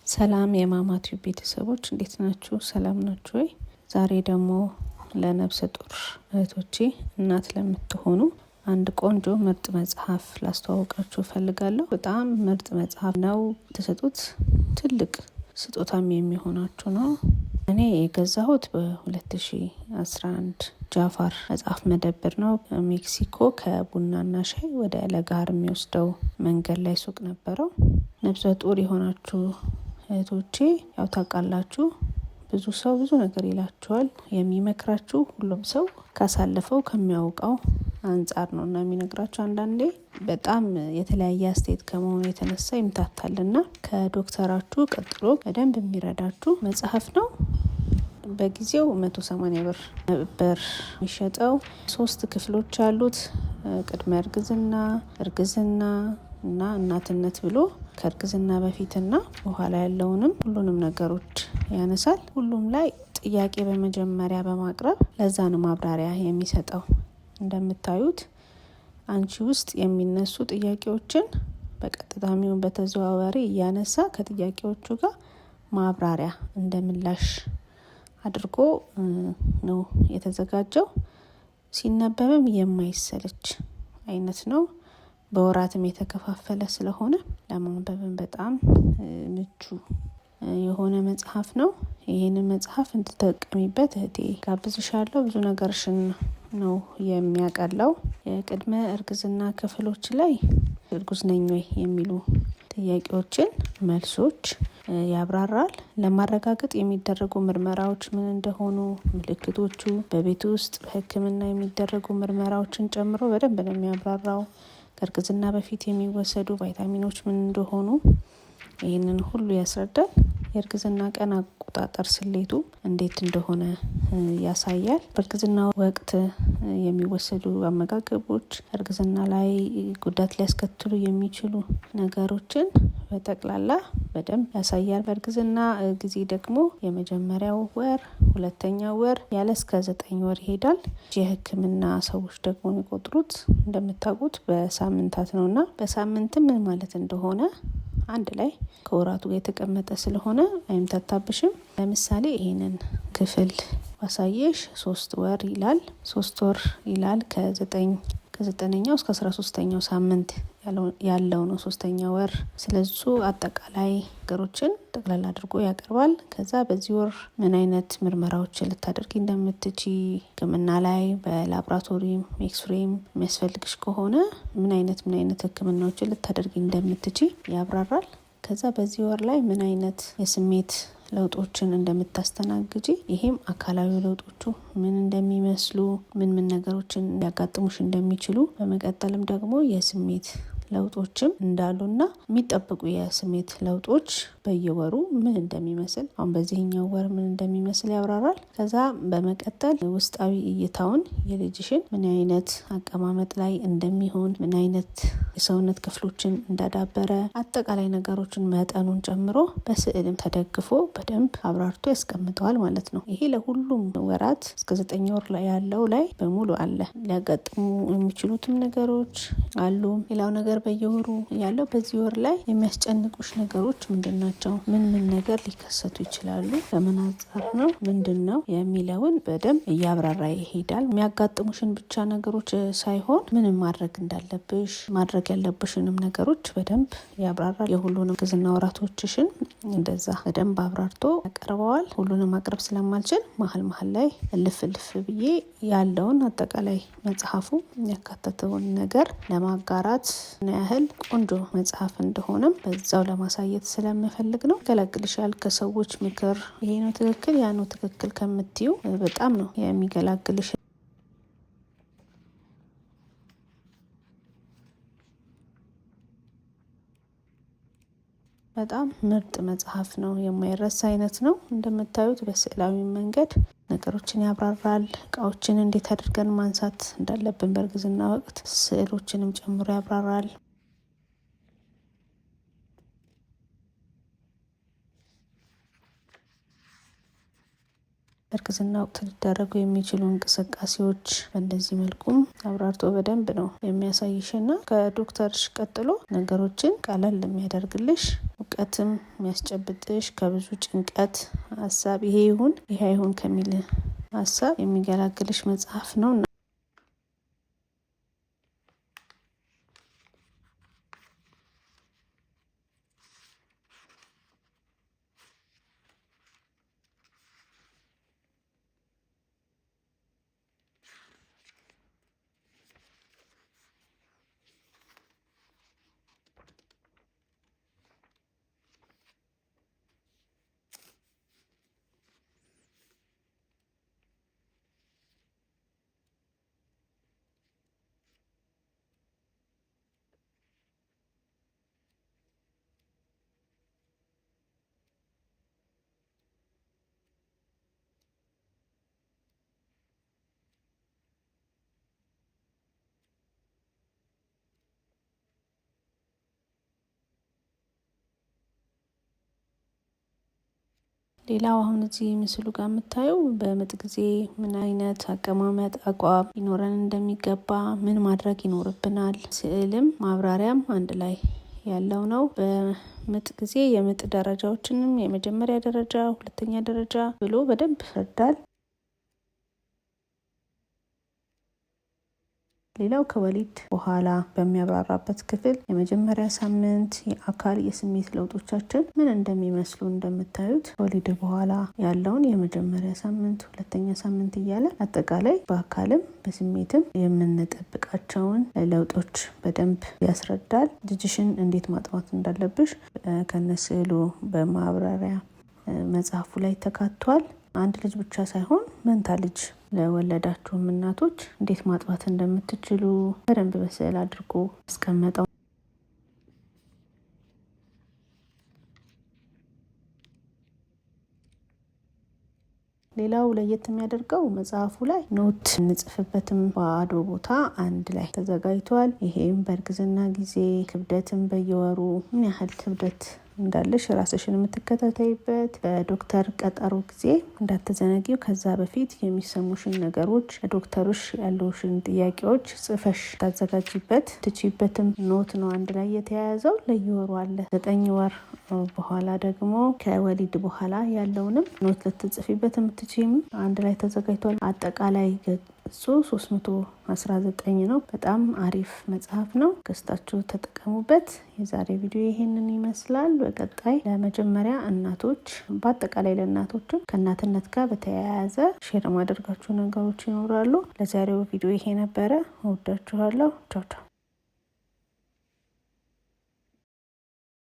ሰላም የማማቲው ቤተሰቦች እንዴት ናችሁ? ሰላም ናችሁ ወይ? ዛሬ ደግሞ ለነፍሰ ጡር እህቶቼ እናት ለምትሆኑ አንድ ቆንጆ ምርጥ መጽሐፍ ላስተዋውቃችሁ እፈልጋለሁ። በጣም ምርጥ መጽሐፍ ነው። ተሰጡት ትልቅ ስጦታም የሚሆናችሁ ነው። እኔ የገዛሁት በ2011 ጃፋር መጽሐፍ መደብር ነው። ሜክሲኮ ከቡናና ሻይ ወደ ለጋር የሚወስደው መንገድ ላይ ሱቅ ነበረው። ነፍሰ ጡር የሆናችሁ እህቶቼ ያው ታውቃላችሁ፣ ብዙ ሰው ብዙ ነገር ይላችኋል። የሚመክራችሁ ሁሉም ሰው ካሳለፈው ከሚያውቀው አንጻር ነው እና የሚነግራችሁ አንዳንዴ በጣም የተለያየ አስተያየት ከመሆኑ የተነሳ ይምታታልና ከዶክተራችሁ ቀጥሎ በደንብ የሚረዳችሁ መጽሐፍ ነው። በጊዜው 180 ብር ነበር የሚሸጠው። 3 ክፍሎች አሉት። ቅድመ እርግዝና፣ እርግዝና እና እናትነት ብሎ ከእርግዝና በፊትና በኋላ ያለውንም ሁሉንም ነገሮች ያነሳል። ሁሉም ላይ ጥያቄ በመጀመሪያ በማቅረብ ለዛ ነው ማብራሪያ የሚሰጠው። እንደምታዩት አንቺ ውስጥ የሚነሱ ጥያቄዎችን በቀጥታም ይሁን በተዘዋዋሪ እያነሳ ከጥያቄዎቹ ጋር ማብራሪያ እንደምላሽ አድርጎ ነው የተዘጋጀው። ሲነበብም የማይሰለች አይነት ነው። በወራትም የተከፋፈለ ስለሆነ ለማንበብም በጣም ምቹ የሆነ መጽሐፍ ነው። ይህንን መጽሐፍ እንድትጠቀሚበት እህቴ ጋብዝሻለሁ። ብዙ ነገርሽን ነው የሚያቀለው። የቅድመ እርግዝና ክፍሎች ላይ እርጉዝ ነኝ ወይ የሚሉ ጥያቄዎችን መልሶች ያብራራል። ለማረጋገጥ የሚደረጉ ምርመራዎች ምን እንደሆኑ፣ ምልክቶቹ፣ በቤት ውስጥ በሕክምና የሚደረጉ ምርመራዎችን ጨምሮ በደንብ ነው የሚያብራራው። ከእርግዝና በፊት የሚወሰዱ ቫይታሚኖች ምን እንደሆኑ ይህንን ሁሉ ያስረዳል። የእርግዝና ቀን አቆጣጠር ስሌቱ እንዴት እንደሆነ ያሳያል። በእርግዝና ወቅት የሚወሰዱ አመጋገቦች እርግዝና ላይ ጉዳት ሊያስከትሉ የሚችሉ ነገሮችን በጠቅላላ በደንብ ያሳያል። በእርግዝና ጊዜ ደግሞ የመጀመሪያው ወር፣ ሁለተኛው ወር ያለ እስከ 9 ወር ይሄዳል። የህክምና ሰዎች ደግሞ የሚቆጥሩት እንደምታውቁት በሳምንታት ነውና በሳምንትም ምን ማለት እንደሆነ አንድ ላይ ከወራቱ ጋር የተቀመጠ ስለሆነ አይምታታብሽም። ለምሳሌ ይሄንን ክፍል ባሳየሽ 3 ወር ይላል። 3 ወር ይላል ከ9ኛው እስከ 13ኛው ሳምንት ያለው ነው 3ኛ ወር። ስለዚህ አጠቃላይ ነገሮችን ጠቅላላ አድርጎ ያቀርባል። ከዛ በዚህ ወር ምን አይነት ምርመራዎችን ልታደርጊ እንደምትችይ፣ ህክምና ላይ በላቦራቶሪም ኤክስሬም የሚያስፈልግሽ ከሆነ ምን አይነት ህክምናዎችን ልታደርጊ እንደምትችይ ያብራራል። ከዛ በዚህ ወር ላይ ምን አይነት የስሜት ለውጦችን እንደምታስተናግጂ፣ ይሄም አካላዊ ለውጦቹ ምን እንደሚመስሉ፣ ምን ነገሮችን ሊያጋጥሙሽ እንደሚችሉ፣ በመቀጠልም ደግሞ የስሜት ለውጦችም እንዳሉና የሚጠበቁ የስሜት ለውጦች በየወሩ ምን እንደሚመስል፣ አሁን በዚህኛው ወር ምን እንደሚመስል ያብራራል። ከዛ በመቀጠል ውስጣዊ እይታውን የልጅሽን ምን አይነት አቀማመጥ ላይ እንደሚሆን፣ ምን አይነት የሰውነት ክፍሎችን እንዳዳበረ፣ አጠቃላይ ነገሮችን መጠኑን ጨምሮ በስዕልም ተደግፎ በደንብ አብራርቶ ያስቀምጠዋል ማለት ነው። ይሄ ለሁሉም ወራት እስከ 9 ወር ላይ ያለው ላይ በሙሉ አለ። ሊያጋጥሙ የሚችሉትም ነገሮች አሉ። ሌላው ነገር በየወሩ ያለው በዚህ ወር ላይ የሚያስጨንቁሽ ነገሮች ምንድን ናቸው? ምን ነገር ሊከሰቱ ይችላሉ? ከምን አንጻር ነው? ምንድን ነው የሚለውን በደንብ እያብራራ ይሄዳል። የሚያጋጥሙሽን ብቻ ነገሮች ሳይሆን ምንም ማድረግ እንዳለብሽ፣ ማድረግ ያለብሽንም ነገሮች በደንብ ያብራራል። የሁሉንም እርግዝና ወራቶችሽን እንደዛ በደንብ አብራርቶ ያቀርበዋል። ሁሉንም ማቅረብ ስለማልችል መሀል ላይ እልፍ ብዬ ያለውን አጠቃላይ መጽሐፉ ያካተተውን ነገር ለማጋራት ያህል ቆንጆ መጽሐፍ እንደሆነም በዛው ለማሳየት ስለምፈልግ ነው። ገላግልሻል ከሰዎች ምክር ይሄ ነው ትክክል ያ ነው ትክክል ከምትዩ በጣም ነው የሚገላግልሽ። በጣም ምርጥ መጽሐፍ ነው። የማይረሳ አይነት ነው። እንደምታዩት በስዕላዊ መንገድ ነገሮችን ያብራራል። እቃዎችን እንዴት አድርገን ማንሳት እንዳለብን በእርግዝና ወቅት ስዕሎችንም ጨምሮ ያብራራል። በእርግዝና ወቅት ሊደረጉ የሚችሉ እንቅስቃሴዎች በእንደዚህ መልኩም አብራርቶ በደንብ ነው የሚያሳይሽና ከዶክተርሽ ቀጥሎ ነገሮችን ቀለል የሚያደርግልሽ እውቀትም የሚያስጨብጥሽ ከብዙ ጭንቀት ሀሳብ ይሄ ይሁን ከሚል ሀሳብ የሚገላግልሽ መጽሐፍ ነው። ሌላው አሁን እዚህ ምስሉ ጋር የምታየው በምጥ ጊዜ ምን አይነት አቀማመጥ አቋም ሊኖረን እንደሚገባ ምን ማድረግ ይኖርብናል፣ ስዕልም ማብራሪያም አንድ ላይ ያለው ነው። በምጥ ጊዜ የምጥ ደረጃዎችንም የመጀመሪያ ደረጃ፣ ሁለተኛ ደረጃ ብሎ በደንብ ይረዳል። ሌላው ከወሊድ በኋላ በሚያብራራበት ክፍል የመጀመሪያ ሳምንት የአካል የስሜት ለውጦቻችን ምን እንደሚመስሉ እንደምታዩት ከወሊድ በኋላ ያለውን የመጀመሪያ ሳምንት፣ ሁለተኛ ሳምንት እያለ አጠቃላይ በአካልም በስሜትም የምንጠብቃቸውን ለውጦች በደንብ ያስረዳል። ልጅሽን እንዴት ማጥባት እንዳለብሽ ከነስዕሉ በማብራሪያ መጽሐፉ ላይ ተካቷል። አንድ ልጅ ብቻ ሳይሆን መንታ ልጅ ለወለዳችሁም እናቶች እንዴት ማጥባት እንደምትችሉ በደንብ በስዕል አድርጎ ያስቀመጠው። ሌላው ለየት የሚያደርገው መጽሐፉ ላይ ኖት እንጽፍበትም ባዶ ቦታ አንድ ላይ ተዘጋጅቷል። ይሄም በእርግዝና ጊዜ ክብደትም በየወሩ ምን ያህል ክብደት እንዳለሽ ራስሽን የምትከታተይበት፣ በዶክተር ቀጠሮ ጊዜ እንዳትዘነጊው ከዛ በፊት የሚሰሙሽን ነገሮች፣ ዶክተሮች ያሉሽን ጥያቄዎች ጽፈሽ ታዘጋጅበት ትችይበትም ኖት ነው አንድ ላይ የተያያዘው። ለየወሩ አለ። 9 ወር በኋላ ደግሞ ከወሊድ በኋላ ያለውንም ኖት ልትጽፊበት የምትችይም አንድ ላይ ተዘጋጅቷል። አጠቃላይ እሱ 319 ነው። በጣም አሪፍ መጽሐፍ ነው። ገዝታችሁ ተጠቀሙበት። የዛሬ ቪዲዮ ይሄንን ይመስላል። በቀጣይ ለመጀመሪያ እናቶች በአጠቃላይ ለእናቶችም ከእናትነት ጋር በተያያዘ ሼር ማድረጋችሁ ነገሮች ይኖራሉ። ለዛሬው ቪዲዮ ይሄ ነበረ። እወዳችኋለሁ። ቻው ቻው።